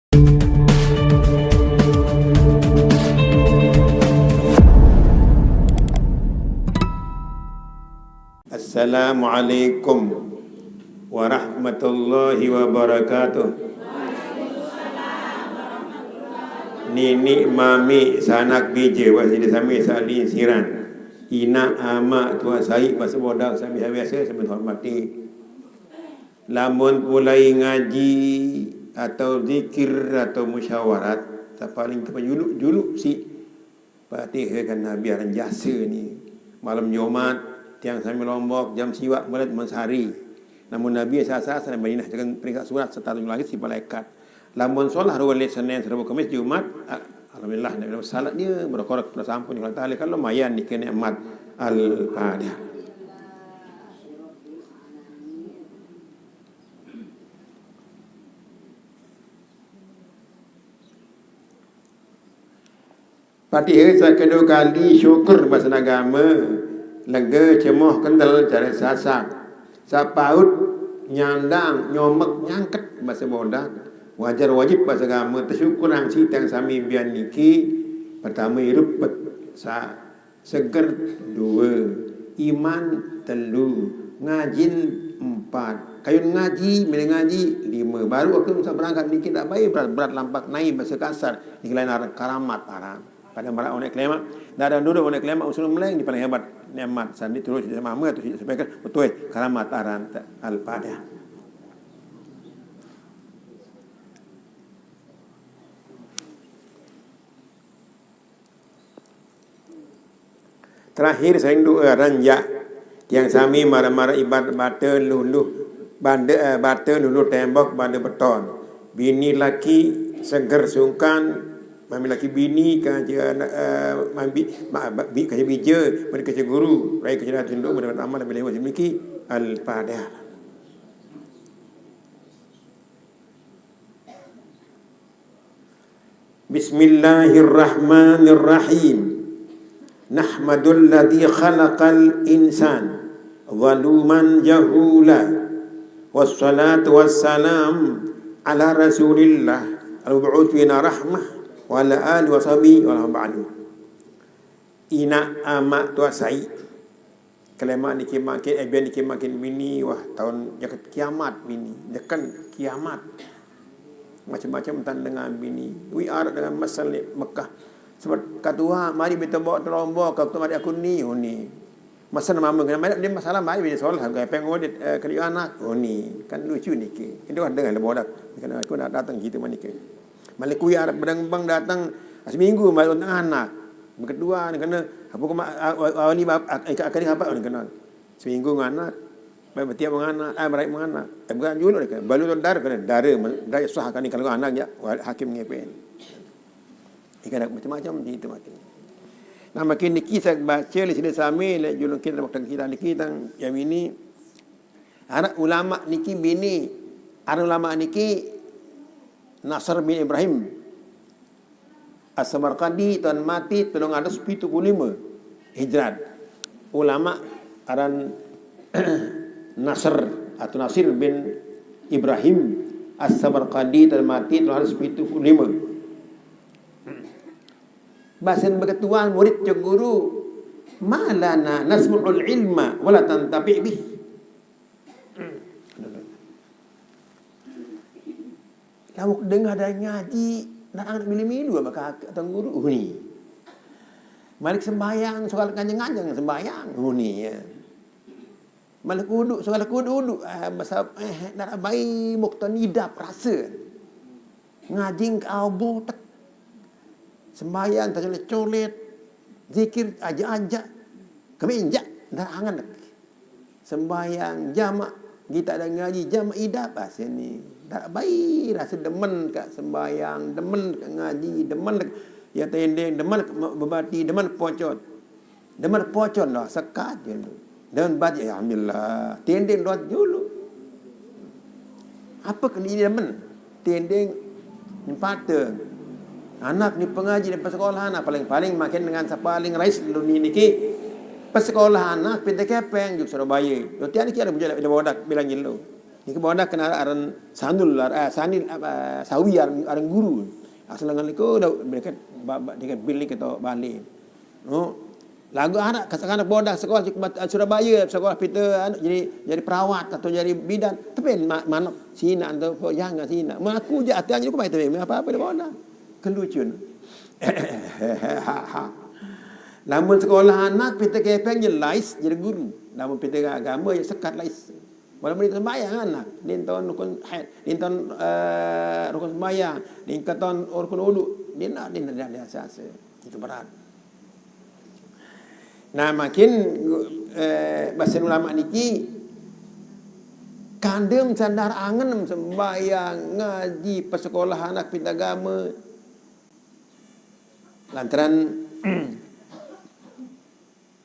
Assalamualaikum warahmatullahi wabarakatuh. Nini mami sanak bije wasidi sami salin siran. Ina ama tua sai bahasa bodak sami biasa sami hormati. Lamun mulai ngaji atau zikir atau musyawarat, tak paling tepat juluk si Fatihah kan Nabi aran jasa ni. Malam Jumat tiang sami Lombok jam siwak berat mensari. Namun Nabi asal-asal sampai Madinah dengan peringkat surat serta langit si malaikat. Lamun solah ruwal Senin Rabu Khamis Jumat, alhamdulillah Nabi salat dia berkorek kepada sampun Allah Taala kan lumayan dikene nikmat al-Fatihah. Fatihah saya kedua kali syukur bahasa agama, lega cemoh kendal cara sasak, sapaut nyandang nyomek nyangket bahasa bodak, wajar wajib bahasa agama tersyukur ang sitang sami bian niki. Pertama hidup sa seger dua, iman telu, ngajin empat, kayun ngaji ngaji lima, baru waktu masa berangkat niki tak baik berat lampak naik bahasa kasar niki lain karamat aran. Pada marak onek kelema, ada dulu onek kelema usul meleng di paling hebat nikmat sandi terus sama mama tu sampaikan betul karamat aran al-Fatihah. Terakhir saya doa ranja yang sami marah-marah ibadat bata luluh banda bata luluh tembok banda beton. Bini laki seger sungkan mami laki bini kaja mami kaja bija pada kaja guru rai kaja tunduk mendapat amal bila wajib miki al-Fatihah. Bismillahirrahmanirrahim. Nahmadul ladzi khalaqal insan zaluman jahula wassalatu wassalam ala rasulillah al-mab'uts bina rahmah wa ala alihi wa sahbihi wa ba'du. Ina amak tua sai kelema ni kimakin bian ni kimakin bini wah tahun jaket kiamat bini dekan kiamat macam-macam tan dengan bini wi arad dengan masal Mekah sebab katua mari kita bawa terombok kau mari aku ni masa nama kena dia masalah mari bila soal harga pengodit kali anak ni kan lucu ni ke kita dengan bodak kena aku nak datang gitu manik Malik kuya Arab bedang-bang datang seminggu mai untuk anak. Kedua kena apa awani akan apa kena. Seminggu anak. Baik tiap anak, baik anak. Bukan juluk dekat. Balu dar kena dara sah kan kalau anak ya hakim ngepen. Ikan macam-macam itu mati. Nah makin niki saya baca di sini sami le juluk kita waktu kita niki tang yang ini anak ulama niki bini anak ulama niki Nasr bin Ibrahim As-Samarqandi tahun mati 375 Hijrat. Ulama aran Nasr atau Nasir bin Ibrahim As-Samarqandi tahun mati 375. Bahasan berketuan murid ke guru malana nasmu'ul ilma wala tantabi' bih. Kamu dengar ada ngaji nak anak milu-milu maka kata guru ni. Malik sembahyang soal kanjeng-kanjeng sembahyang ni ya. Malik uduk soal uduk masa nak bayi muktanidab rasa. Ngaji kau botak. Sembahyang tak colet zikir ajak-ajak kami injak dah angan. Sembahyang jamak kita ada ngaji jamak idab sini. Tak baik rasa demen kat sembahyang, demen kat ngaji, demen ya tendeng, demen berbati, demen pocot. Demen pocot lah sekat je tu. Dan baca alhamdulillah, tendeng dot dulu. Apa kena demen? Tendeng ni pata. Anak ni pengaji di persekolahan, paling-paling makin dengan paling rais dulu ni niki. Persekolahan anak pintar kepeng juk Surabaya. Tiada kira berjalan bodak bilang jelo. Ni ke bodak kena aran sanul sanil sawi aran guru. Asal ngan ko mereka dekat bil ni kita balik. Lagu anak katakan bodak sekolah Surabaya sekolah Peter jadi perawat atau jadi bidan tapi mana Cina atau jangan Cina mengaku je hati aja ko mai tapi apa-apa dia bodak kelucun. Lamun sekolah anak Peter kepeng je lais jadi guru. Lamun Peter agama je sekat lais. Walaupun dia sembahyang anak, dia tahun rukun haid, dia tahun rukun sembahyang, dia tahun rukun wudu, dia asas. Itu berat. Nah, makin bahasa ulama niki kandem sandar angen sembahyang, ngaji, persekolahan anak pinta agama. Lantaran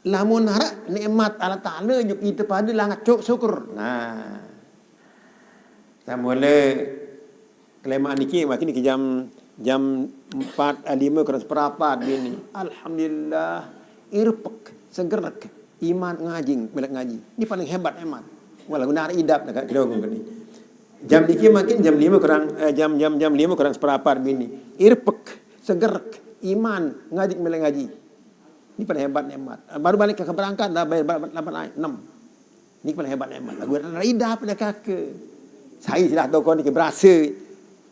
lamun harap nikmat Allah Ta'ala juk kita pada langat cuk syukur. Nah. Samula kelemaan niki makin niki jam 4.5 kurang seperempat gini. Alhamdulillah irpek segerak iman ngajing melek ngaji. Ini paling hebat emat. Wala guna idap dekat kidong gini. Jam niki makin jam 5 kurang jam 5 kurang seperempat gini. Irpek segerak iman ngajing melek ngaji. Ini paling hebat nikmat. Baru balik ke berangkat dah bayar 8 6. Ini paling hebat nikmat. Lagu rida pada kakek. Saya sudah tahu kau ni berasa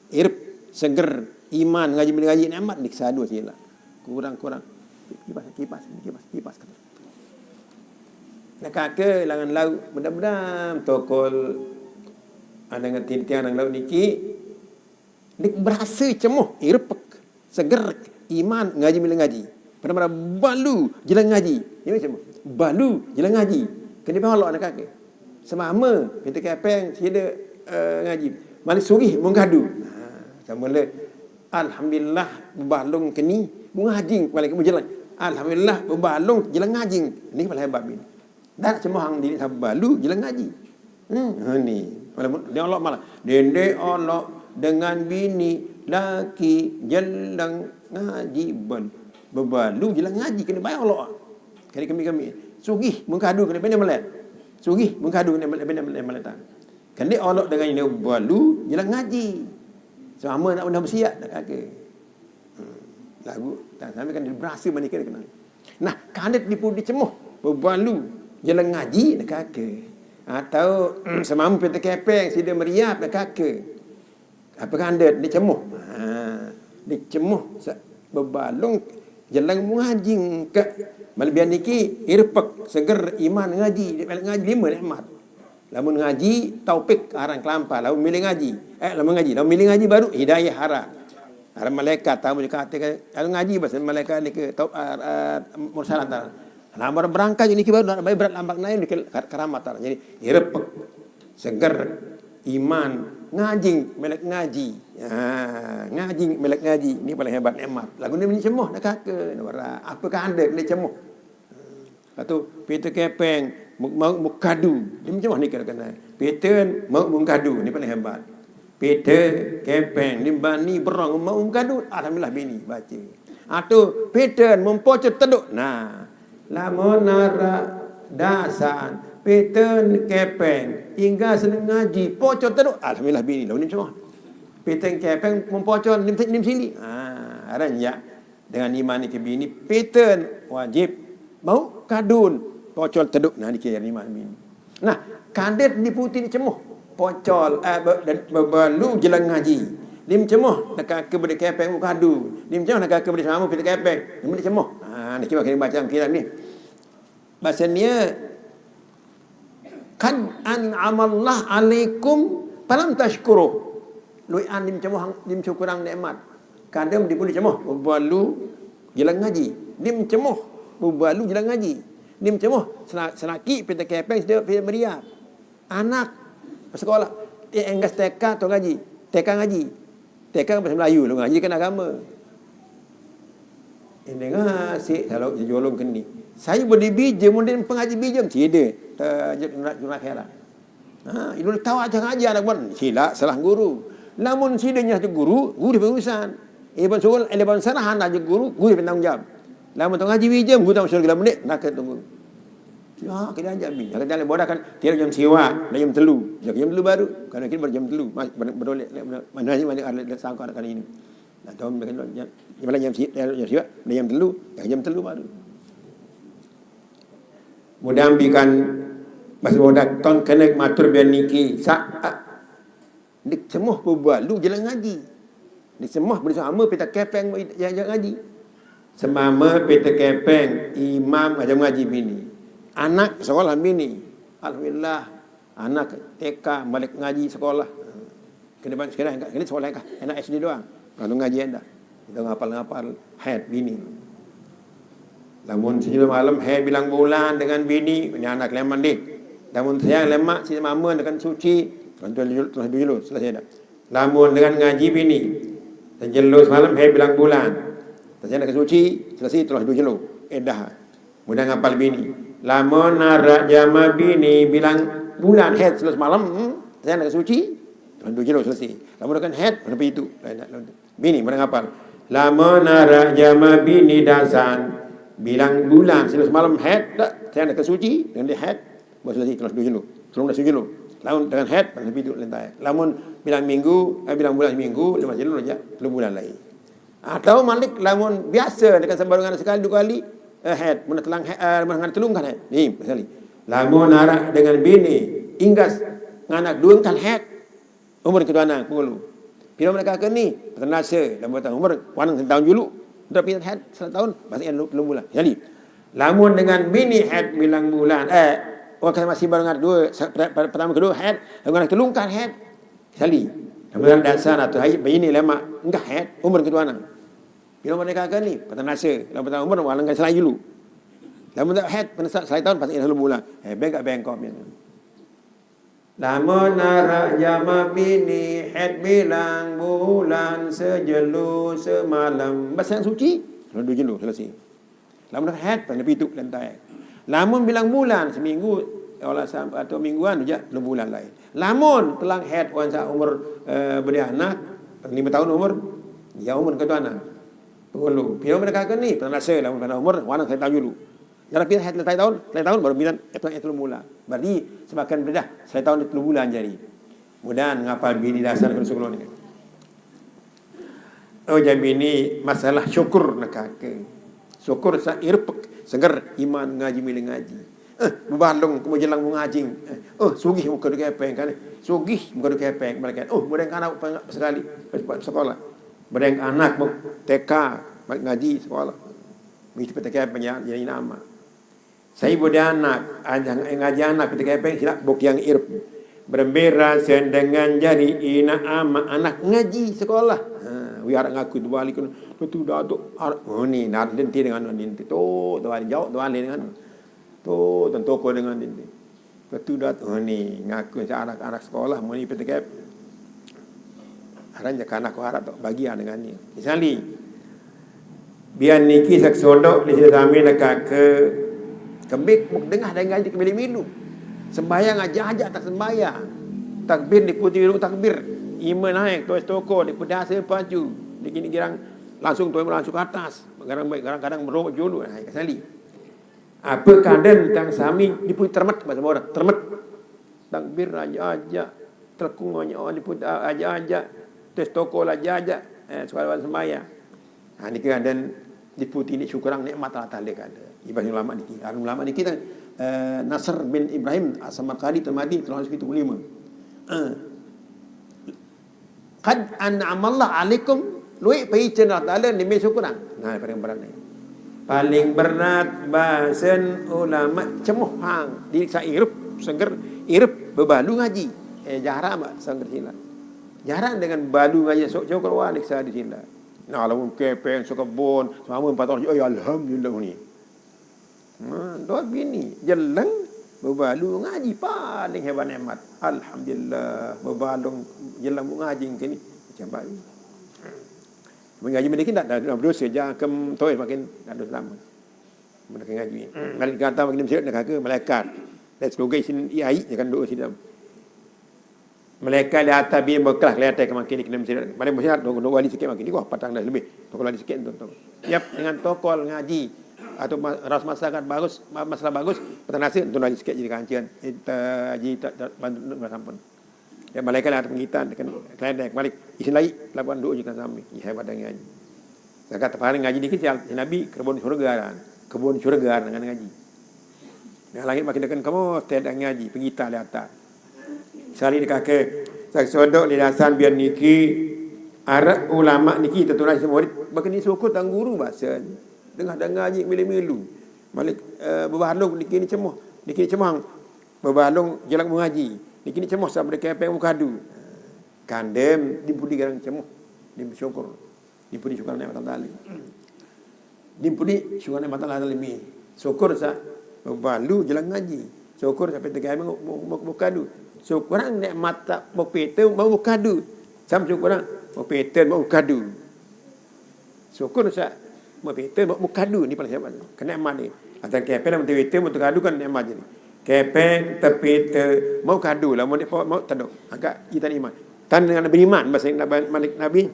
irp seger iman ngaji nikmat dik sadu sila. Kurang kipas kata. Nak kakek langan lau benda-benda tokol ada ngerti tiang lau niki dik berasa cemuh irp seger iman ngaji. Pada balu jelang ngaji. Ini macam balu jelang ngaji. Kena bawa anak kakek. Semama kita kepeng tidak ngaji. Malik suri mengadu. Samula alhamdulillah balung keni mengaji balik ke jalan. Alhamdulillah balung jelang ngaji. Ini paling hebat ni. Dah cuma hang diri balu jelang ngaji. Ni. Dia Allah malah dende Allah dengan bini laki jelang ngaji berbalu jelang ngaji kena bayar Allah. Kami sugih mengkadu kena benda melet. Sugih mengkadu kena benda melet. Kena Allah dengan ini berbalu jelang ngaji. Sama nak benda bersiap dak kakek. Lagu tak sampai kan dia berasa manika kena. Nah, kandet dicemuh berbalu jelang ngaji dak kakek. Atau semam peta kepeng sida meriap dak kakek. Apa kandet dicemuh. Dicemuh berbalung jalan mengaji ke melebihan niki irpek seger iman ngaji ngaji 5 nikmat. Lamun ngaji taufik arang kelampar, lamun milih ngaji lamun milih ngaji baru hidayah harap malaikat tamu kata kalau ngaji bahasa malaikat ni ke mursalat lambar berangkat niki baru berat lambak naik keramat. Jadi irpek seger iman ngaji melek ngaji. Ngaji melek ngaji ni paling hebat nikmat. Lagu ni bunyi cemuh dak kakek. Apa kan ada ni cemuh. Atau Peter kepeng mau kadu. Dia macam ni kena. Peter mau kadu ni paling hebat. Peter kepeng ni bani berang mau kadu. Alhamdulillah bini baca. Atau Peter mempocot teduk. Nah, lamun nara dasan Peter kepeng hingga senang ngaji pocot teduk. Alhamdulillah bini lah ni macam Peter kepeng mempocot nim sini. Aran ya dengan iman ni ke bini Peter wajib mau kadun pocol teduk. Nah dikira iman bini. Nah kandet di putih ni cemuh pocol berbalu jelang ngaji. Lim cemuh nak ke benda kepeng kadu. Lim cemuh nak ke benda sama Peter kepeng. Lim cemuh. Ni cuba kena baca kira ni. Bahasanya kan an'amallah alaikum falam tashkuru. Lui an dim syukurang nikmat. Kadang dipuli cemuh berbalu jelang ngaji. Dim cemuh berbalu jelang ngaji. Dim cemuh senaki Peter kepeng sedia meriah. Anak sekolah enggas TK atau ngaji. TK ngaji. TK bahasa Melayu lu ngaji kan agama. Ini ngasih kalau jolong keni. Saya boleh bijam mungkin pengaji bijam tidak. Jurnal akhirat. Itu tahu aja ngaji anak pun sila salah guru. Namun sidanya guru berurusan. Ibn Sul, Ibn Sanahan aja guru penanggung jawab. Namun tengah ngaji bijam, guru tahu surga menit nak tunggu. Ya, kita ajak bini. Kalau dalam borak kan dia jam siwa, jam telu. Jam telu baru. Karena kita berjam telu. Berdolek mana ada sangka kali ini. Nah, tahun jam jam siwa, jam telu, jam telu baru. Mudah ambikan bas bodak ton kena matur biar niki sa dik semua perbualu jalan ngaji. Dik semua bersama peta kepeng yang ngaji. Semama peta kepeng imam aja ngaji bini. Anak sekolah bini. Alhamdulillah anak TK balik ngaji sekolah. Kena sekarang kena sekolah kah? Anak SD doang. Kalau ngaji anda. Kita ngapal-ngapal haid bini. Namun sebelum malam haid bilang bulan dengan bini, ini anak lemak dik. Namun saya lemak si mama dengan suci, terus dulu selesai dah. Namun dengan ngaji bini, dan jelus malam haid bilang bulan. Saya nak suci, selesai terus dulu. Dah. Mudah ngapal bini. Lamun narak jama bini bilang bulan haid selesai malam, saya nak suci, terus dulu selesai. Lamun dengan haid lebih itu. Bini mudah ngapal. Lamun narak jama bini dasan bilang bulan selesai malam haid tak saya nak suci dengan dia haid baru selesai terus dulu dah suci dulu lamun dengan haid lebih duduk lantai lamun bilang minggu bilang bulan minggu lepas dulu aja lu bulan lain atau malik lamun biasa dengan sembarangan sekali dua kali haid mun telang mun telung kan haid ni sekali lamun arak dengan bini inggas nganak dua kan haid umur kedua anak puluh bila mereka ke ni penasa dalam batang umur wanang tahun dulu dah pindah haid 1 tahun masih belum bulan. Jadi lamun dengan bini haid bilang bulan orang masih barengan dua pertama kedua haid dengan kelungkan haid sekali. Kemudian dasar atau haid bini lama enggak haid umur kedua anak. Bila mereka kan ni petanasa dalam pertama umur walang selai dulu. Lamun tak haid penasa selai tahun pasti belum bulan. Bengkak bengkok ni. Lamun narak jama bini haid bilang bulan sejelu semalam bahasa yang suci lalu jelu selesai. Lamun haid lebih itu lantai. Lamun bilang bulan seminggu atau mingguan aja lu bulan lain. Lamun telang haid wansa umur beranak 5 tahun umur ya umur kedua anak. Perlu. Bila mereka kan ni pernah rasa lamun pada umur wanang saya tahu dulu. Jangan pilih haid letai tahun baru bilang itu mula. Berarti sebagian bedah saya tahun itu bulan jadi. Mudahan ngapal bini dasar kalau sekolah ni. Oh jadi bini masalah syukur nak ke. Syukur sair segar iman ngaji milih ngaji. Berbalung kemudian lang mengaji. Sugih muka dekat kepeng kan. Sugih muka dekat kepeng malaikat. Mudah anak sekali sekolah. Mudah anak TK ngaji sekolah. Mesti petek penyak jadi nama. Saya budak anak, ngaji anak ketika apa silap buk yang irp. Berbera dengan jari ina ama anak ngaji sekolah. Wiar ngaku tu balik tu dah tu. Oh ni nak denti dengan denti. Tu balik jauh tu balik dengan tu tentu ko dengan denti. Tu dah tu ni ngaku anak-anak sekolah muni ketika aranja anak ko harap bagi dengan ni. Misalnya biar niki saksodok di sini kami nak ke kembik muk dengar dan ngaji kembali minum. Sembayang aja tak sembayang. Takbir diputi dulu takbir. Iman naik tuas toko dipudah sepaju. Dikini girang langsung tuai langsung ke atas. Kadang-kadang merokok dulu naik sekali. Apa kadang tang sami diputi termet bahasa orang termet. Takbir aja terkungnya diputi aja tuas toko aja soal sembayang. Ini kadang diputi ni syukurang nikmat Allah Taala kada. Ibadah ulama niki. Ulama niki kan Nasr bin Ibrahim As-Samarqandi Tamadi tahun 75. Qad an'amallahu alaikum lui pai cenah Taala ni syukurang. Nah paling berat ni. Paling berat bahasan ulama cemuh hang di sairup seger irup bebalu ngaji. Jarang mak seger sila. Jarang dengan balu ngaji sok-sok keluar di sila. Nah, lamun kepeng sekebon, selama 4 tahun, alhamdulillah ni. Doa bini, jelang berbalu ngaji paling hebat nikmat. Alhamdulillah, berbalung jelang ngaji kini macam baru. Mengaji mereka tak ada dosa jangan kem toy makin ada selama. Mereka ngaji. Malaikat kata makin sihat nak ke malaikat. Let's go guys in ai jangan doa sidam. Mereka lihat tabi berkelah lihat ke makin kena mesti paling mesti dok wali sikit makin ni patang dah lebih tokol wali sikit tu. Siap dengan tokol ngaji atau ras masakan bagus, masalah bagus, petang nasi untuk lagi sikit jadi kancian. Kita haji tak bantu sampun. Ya malaikat ada pengitan kan keledek balik isi lagi labuan doa je kan sampai. Hebat dengan ngaji. Zakat paling ngaji dikit Nabi kebun syurga kan. Kebun syurga dengan ngaji. Yang langit makin dekat kamu tidak ngaji, pengitan di atas. Sekali di kakek, saya sodok di dasan biar niki Arab ulama niki tertulis semua murid bahkan ni syukur tang guru bahasa dengar ngaji milu-milu balik berbalung niki ni cemoh niki cemang berbalung jalan mengaji niki ni cemoh sampai kepeng mukadu kandem dipudi garang cemoh disyukur dipudi syukur nikmat Allah dipudi syukur nikmat Allah lebih syukur sa berbalu jalan ngaji syukur sampai kepeng mukadu syukur nikmat tak bopete mau mukadu sam syukur mau pattern mau kadu. Syukur sa mau pattern mau kadu ni paling hebat. Kena nikmat ni. Antara kepen dan pattern mau kadu kan nikmat je ni. Kepen pattern mau kadu lah mau taduk. Agak kita ni iman. Tan dengan beriman bahasa Nabi.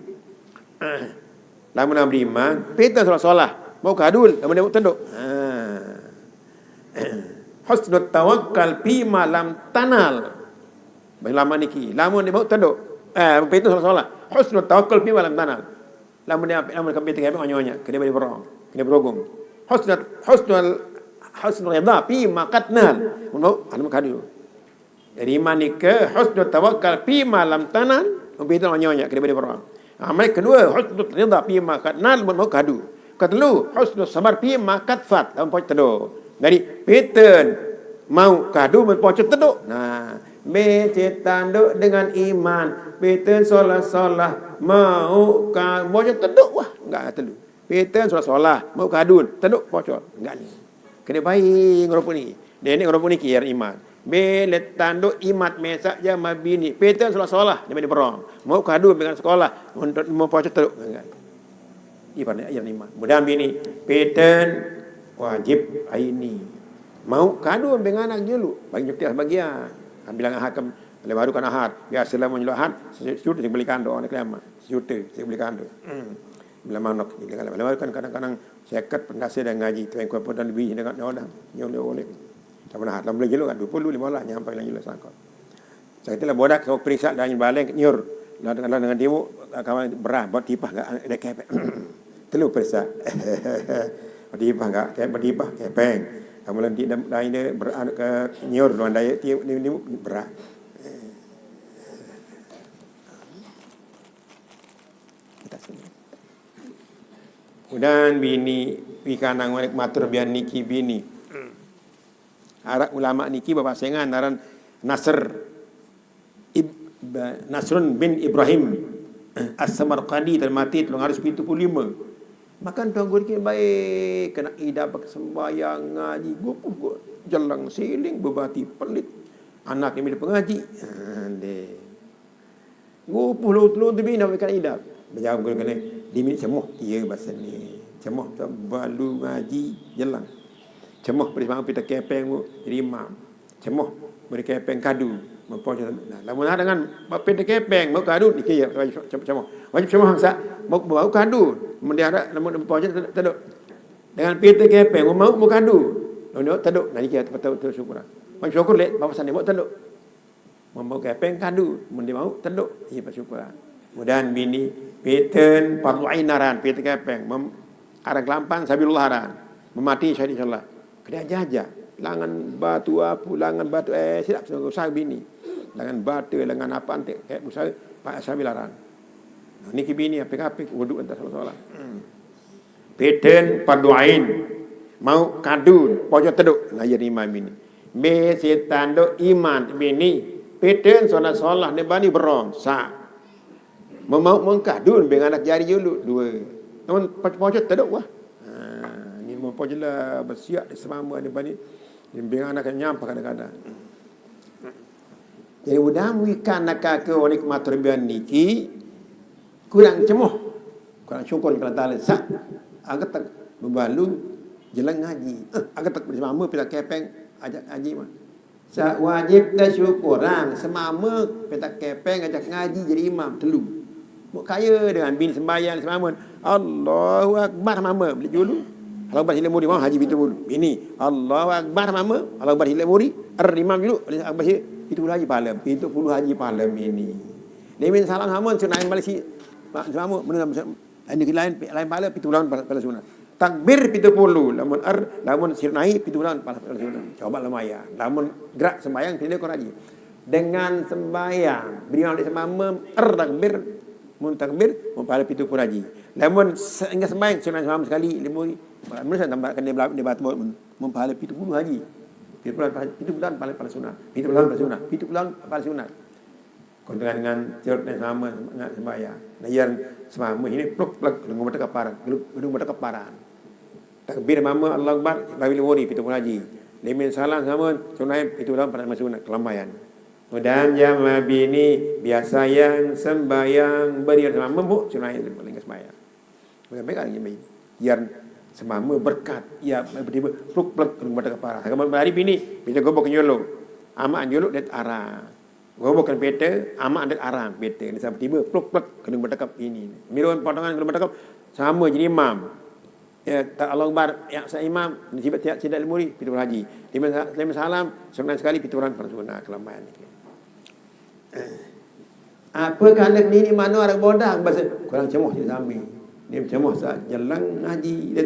Lamun nak beriman, pattern solah-solah mau kadu lamun dia taduk. Husnul tawakkal fi ma lam tanal. Lama niki, lamun dia mau taduk. Pattern solah-solah. Husnul tawakkul fi walam tanal. Lamun kami tengah nyonya, kena beri berong, kena berogong. Husnul ridha fi ma qatnal. Mun anu kadu. Dari iman ke husnul tawakkal fi ma lam tanal, pattern nyonya, kena beri berong. Amal kedua husnul ridha fi ma qatnal, mun kadu. Kedua husnul sabar fi ma qatfat, lamun pocot tedo. Dari pattern mau kadu mun pocot tedo. Nah, becet tanduk dengan iman. Pattern solah-solah mau bocor teduk wah enggak telu. Pattern solah-solah mau kadun teduk bocor enggak ni. Kena baik ngoropo ni. Nenek ngoropo ni kiar iman. Belet tanduk imat mesak je mabini. Pattern solah-solah dia berong. Mau kadun dengan sekolah untuk mau bocor teduk enggak. Ibarat ayat iman. Mudah bini pattern wajib aini. Mau kadun dengan anak dulu bagi nyukti sebagian. Bilang hakam baru kan ahad biasalah menyuluh ahad sejuta saya beli kando anak lama sejuta saya beli kando bila manok bila kan kadang-kadang sekat pendasar dan ngaji tu yang kuat dan lebih dengan orang nyoleh oleh tak pernah ahad boleh jeluk kan 20 15 nyampai lagi lah sangkot saya itulah bodak kau periksa dan balik nyur dengan dia kawan berah buat tipah enggak ada kepek telu periksa tipah enggak kayak bertipah kepeng kamu nanti lain dia beranak ke nyur luan daya tiup ni berah. Dan bini pikanang wanek matur bian niki bini. Arak ulama niki bapasengan naran Nasrun bin Ibrahim As-Samarqandi termati 375. Makan tuan guru kita baik kena ida pakai sembahyang ngaji gopoh jalang siling berbati pelit anak yang bila pengaji gopoh lu tu bina makan ida berjawab guru kena diminit cemoh iya bahasa ni cemoh tak balu ngaji jalang cemoh beri bang pita kepeng jadi imam cemoh beri kepeng kadu mempojo lamun dengan pita kepeng mau kadu dikira cemoh wajib cemoh hangsa mau bau kadu mendiara lamun mempojo taduk dengan pita kepeng mau kadu lamun taduk nah dikira betul syukur mang syukur lek bapasan mau taduk mau kepeng kadu mun dia mau taduk iya bersyukur mudahan bini pattern fardu ain naran pita kepeng arang lampan sabilullah aran memati syahid insyaallah kena jaja langan batu apa langan batu silap usah bini langan batu langan apa antik kayak usah pak sabilaran niki bini apik-apik wudu antar salat pattern fardu ain mau kadun pojok teduk nah ya imam ini be setan do iman bini pattern solat ne bani berong sa mau mengkadun dengan anak jari dulu dua namun pojok teduk wah ni mau pojok lah bersiap di semama ni bani dengan anak nyampak kadang-kadang jadi mudah wikan nak ke onik maturbian niki kurang cemoh kurang syukur kepada taala sak angkat tak membalu jalan ngaji angkat tak semama pila kepeng ajak ngaji mah sa wajib dah syukuran semama pita kepeng ajak ngaji jadi imam telu mau kaya dengan bin sembahyang semama Allahu akbar mama beli dulu Allahu Akbar hilang muri, mau haji pintu bulu. Ini Allahu Akbar mama, Allahu Akbar hilang muri, imam dulu, Akbar itu haji pahala, itu puluh haji pahala ini. Demin salam hamun sunai Malaysia. Sama menurut ini lain pahala pitu bulan pahala sunat. Takbir pitu puluh, lamun sirnai pitu bulan pahala sunat. Coba lamaya, lamun gerak sembahyang pilih kau haji. Dengan sembahyang, beri malam semama takbir, mun takbir, mun pahala pitu puluh haji. Lamun enggak sembahyang sunat semama sekali, limuri. Mula saya tambahkan dia batu mun pahala pitu puluh haji. Pitu bulan pahala sunat. Pitu bulan pahala sunat. Pitu bulan pahala sunat. Dengan cerut yang sama nak sembahyang. Nah yang semama ini pluk dengan mata kaparan, gedung mata kaparan. Takbir mama Allah Akbar bagi wuri pitu puluh haji. Lemin salam sama sunai pitu bulan pada masuk kelamayan. Dan jamaah bini biasa yang sembahyang beri semama bu sunai boleh sembahyang. Baik lagi baik. Yang semama berkat ya tiba-tiba pluk gedung mata kaparan. Kalau hari bini bisa gobok nyolo. Amak nyolo det arah. Gobokan peta, amak ada arang peta. Ni sampai tiba, pluk kena bertakap ini. Miruan potongan kena bertakap sama jadi imam. Ya, tak Allah Akbar, ya saya imam, tiba tidak lemuri, pitu haji. Lima salam, sunat sekali pituran persunat kelamayan. Apa kalau ni mana orang bodoh bahasa kurang cemoh di samping. Dia cemoh saat jalan ngaji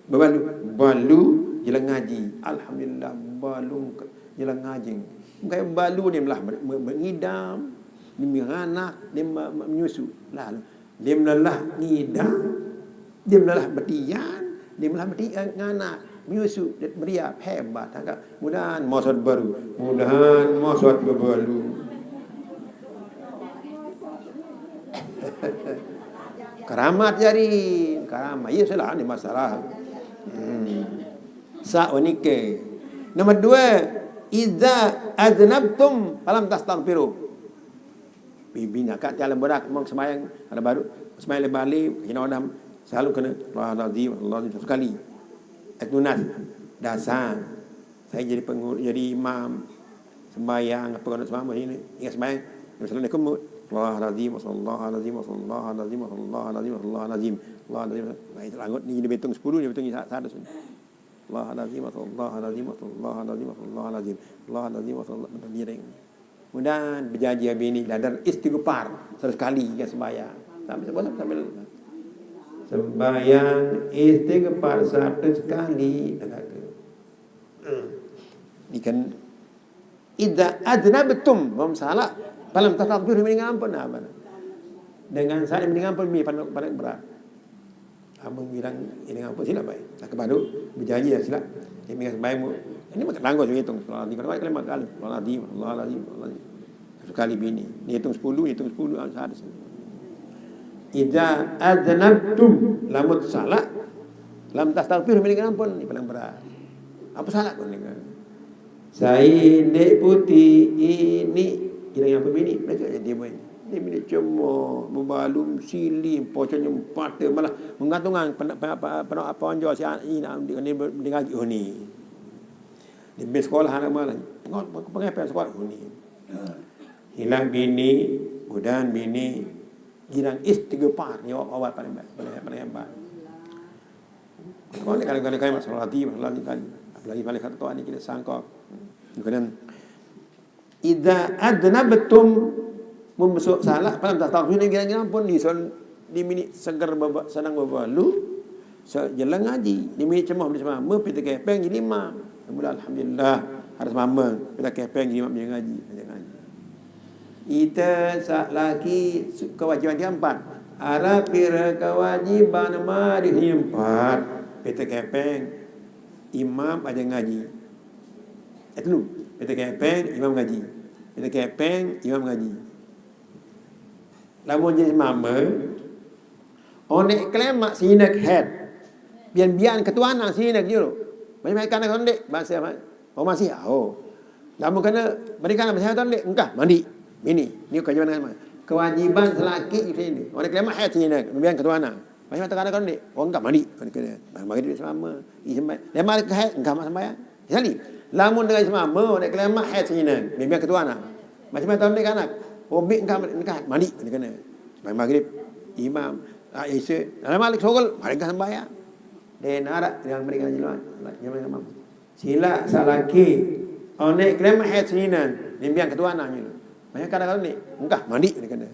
balu jalan ngaji. Alhamdulillah balu jalan ngaji. Bukan balu dia melah mengidam, dia menganak, dia menyusu. Lah, dia melalah ngidam, dia melalah betian, dia melalah betian nganak, menyusu, dia beriap hebat. Mudahan maksud baru, mudahan maksud baru. Karamat jari, karamat. Ya salah ni masalah. Sa'wanike. Nombor dua. Iza aznabtum falam tastaghfiru. Bibina kat jalan berak mau sembahyang ada baru sembahyang balik kena orang selalu kena Allah azim sekali. Etnunas dasar. Saya jadi pengurus jadi imam sembahyang apa kena sembahyang ini ingat sembahyang Assalamualaikum Allah azim sallallahu alaihi wasallam sallallahu alaihi wasallam sallallahu alaihi wasallam Allah azim baik langut ni dia hitung 10 dia hitung 1 Allah azim Allah azim Allah azim Allah azim Allah azim Allah miring. Mudah berjanji bini dan istighfar sekali ya sembahyang. Sambil sembahyang istighfar satu sekali. Ikan idza adnabtum mam salah falam tastaghfiru dengan ampun apa. Dengan saya dengan ampun paling berat. Abang bilang ini apa silap baik. Tak kepada berjanji ya silap. Dia mingat baikmu. Ini makan langgar juga hitung. Kalau nanti kalau kali makan. Allah azim, Allah azim, Allah azim. Sekali bini. Ni hitung 10, hitung 10 ada. Idza aznabtum lamut salah lam tastaghfir dengan ampun ni paling berat. Apa salah kau dengan? Saya dek putih ini yang apa bini mereka jadi baik. Dia milik cemor, membalum, silim, pocoknya pada malah mengantungan apa anjur si ini dengan oh ni. Di sekolah anak malah pengapain sekolah oh ni. Hilang bini, mudahan bini hilang istighfar ni awal paling hebat. Kalau masalah hati, masalah ni kan apalagi balik kata Tuhan ni kita sangkap. Kemudian idza adnabtum membesuk salah palam tak tahu ni kira-kira pun di minit segar babak senang babalu jalan ngaji di minit cemah beli semama pita kepeng jadi imam alhamdulillah harus mama pita kepeng jadi imam dia ngaji kita sak lagi kewajiban yang 4 ara pira kewajiban mari 4 pita kepeng imam aja ngaji itu pita kepeng imam ngaji pita kepeng imam ngaji. Lamun jadi mama, onek klaim mak sinak head, bian ketuanan sinak juru. Macam kan nak ondek bahasa apa? Oh masih Lamun kena berikan bahasa ondek, engkah mandi, bini, ni kewajiban apa? Kewajiban lelaki itu ini. Onek klaim mak head sinak, bian ketuanan. Macam kan nak ondek, oh engkah mandi, kena bagi duit sama, isembah. Lepas ke head, engkah mak sembahyang. Sekali. Lamun dengan semama, onek klaim mak head sinak, bian ketuanan. Macam ondek anak. Obik engkau mandi kena. Sembahyang maghrib imam Aisyah dalam malik sogol mereka sembahyang. dan arak yang mereka jelas yang mampu sila salaki onek krem head sininan nimbiang ketua nanya banyak kadang-kadang ni enggak mandi ni kena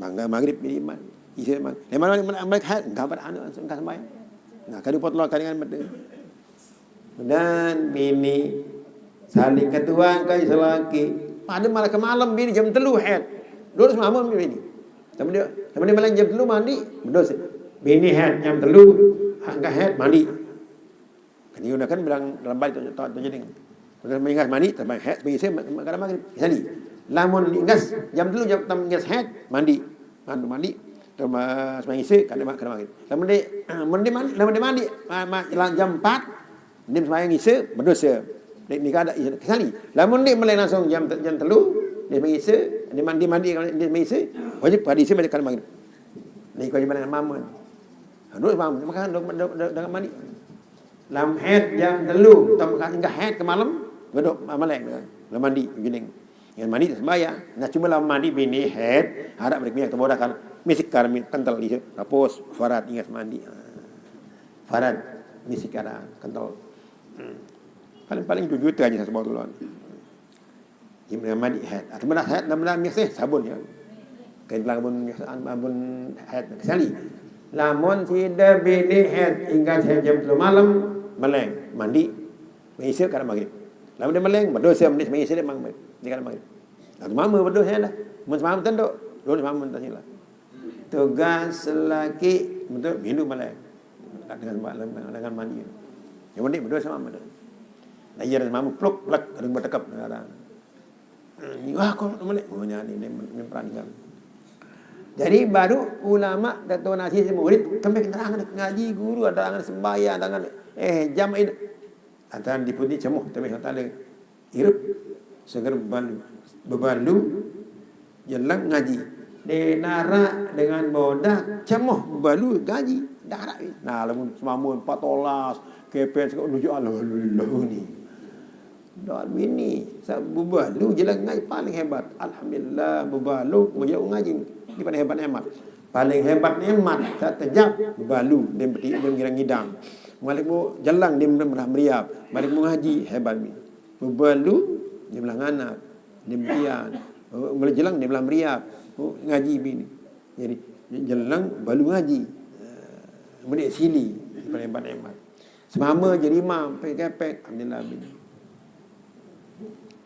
mangga maghrib ni iman isi man leman mereka head enggak beranu enggak sampai nah kadu potlo kadang dan bini saling ketua kai salaki pada malah ke malam bini jam 3 head dulu semalam bini teman dia malam jam 3 mandi berdosa bini head jam 3 enggak head mandi kan dia kan bilang dalam balik tu jadi kalau mengingat mandi tambah head bagi saya kadang maghrib sali lamun ingas jam 3 jam ingas head mandi mandi tambah semang isi kadang maghrib lamun dia mandi jam 4 dia sembahyang isi berdosa ni kada sali lamun dia mulai langsung jam 3 dia mengisi dia mandi dia mengisi wajib pada isi macam kadang maghrib ni kewajiban mamun dulu makan dengan mandi lam head jam 3 hingga head ke malam duduk melek lam mandi giling yang mandi sembahyang nah cuma lam mandi bini head harap mereka yang terbodah kan misik karami kental di rapos farad ingat mandi farad misik kara kental paling 7 juta aja sebab tu lawan yang mandi head atau benar head dan benar misik sabun ya kain belang abun head sekali lamun tidak bini head hingga jam 3 malam meleng mandi mengisi kadang maghrib lamun dia meleng berdosa mengisi dia mang di kadang maghrib atau mama berdosa dah mun semalam tenduk dulu semalam tanya lah tugas lelaki untuk minum meleng dengan mandi yang penting berdosa mama dah layar semalam pluk plak ada bertekap sekarang ni kau meleng nyanyi ni peranikan. Jadi baru ulama Dato' Nasi murid kami keterangan ngaji guru ada tangan sembahyang tangan jam ini antara dipuji cemuh tapi kata hirup segar bebalu jelang ngaji denara dengan bodak cemuh bebalu ngaji darak nah lamun semamun patolas kepen nuju alhamdulillah ni dan bini bebalu jelang ngaji paling hebat alhamdulillah bebalu menjauh ngaji di paling hebat hemat paling hebat hemat tak terjap balu dia mengira ngidang malik mu jalang dia belah meriap malik mu ngaji hebat ni balu dia belah nganak dia meriap mula jelang dia belah meriap ngaji bini jadi jelang balu ngaji menik sili paling hebat hemat semama jadi imam pek alhamdulillah bini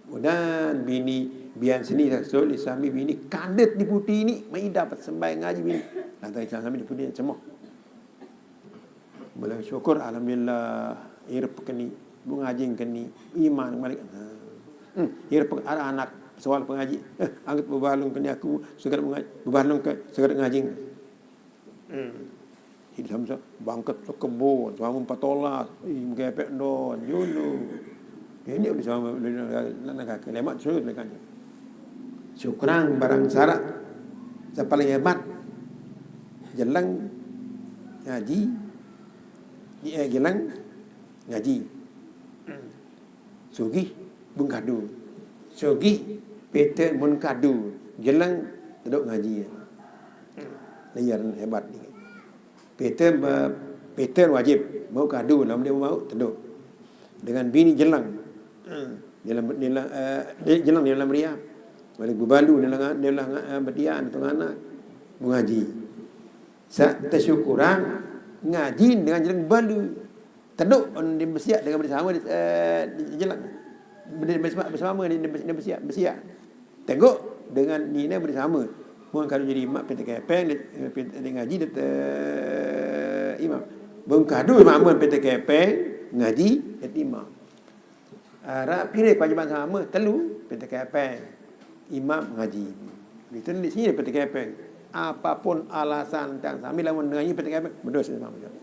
dan bini biar seni rasul Islami bini kadet di putih ni mai dapat sembahyang ngaji bini lantai sampai di putih cemoh boleh syukur alhamdulillah irp keni bu ngaji keni iman balik irp anak soal pengaji angkat bebalung keni aku segar mengaji bebalung ke segar ngaji ini sama bangkat ke kebun sama patolas mengepek don yulu ini bisa nak lemak surut mereka syukrang barang syarat paling hebat jelang ngaji jelang ngaji sugih bungkadu sugih Peter munkadu jelang duduk ngaji layar hebat ni Peter wajib mau kadu lamun dia mau duduk dengan bini jelang jelang dalam meriah balik berbalu dia lah berdiam atau anak mengaji tersyukuran ngaji dengan jalan balu terduk dia bersiap dengan bersama di jalan bersama dia bersiap tengok dengan Nina bersama mun kalau jadi imam PT Kepeng dia ngaji dia imam bung kadu imam PT Kepeng ngaji dia imam ara pilih kewajiban sama telu PT Kepeng imam ngaji. Itu di sini PT Kepeng. Apapun alasan dan sambil lamun ngaji PT Kepeng berdosa sama macam.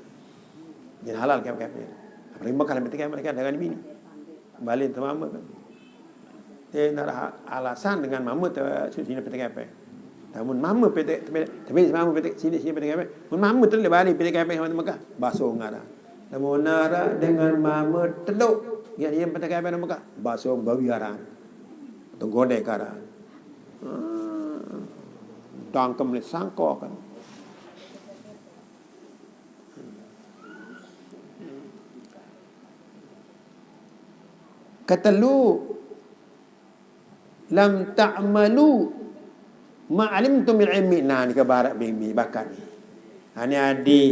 Jadi halal Kepeng. Apalagi bakal PT Kepeng mereka dengan bini. Balik ke mama kan. Dia nak alasan dengan mama sini PT Kepeng. Namun mama PT tapi mama PT sini PT Kepeng. Mun mama terus balik PT Kepeng sama Mekah. Basuh ngara. Namun nara dengan mama teluk. Dia PT Kepeng Mekah. Basuh bawi aran. Tenggodek aran. Dangkem ni sangko kan Ketelu, lam ta'malu ma'alimtum min ilmi. Nah, ni ke barat bimi bakat ni. Ha ni adi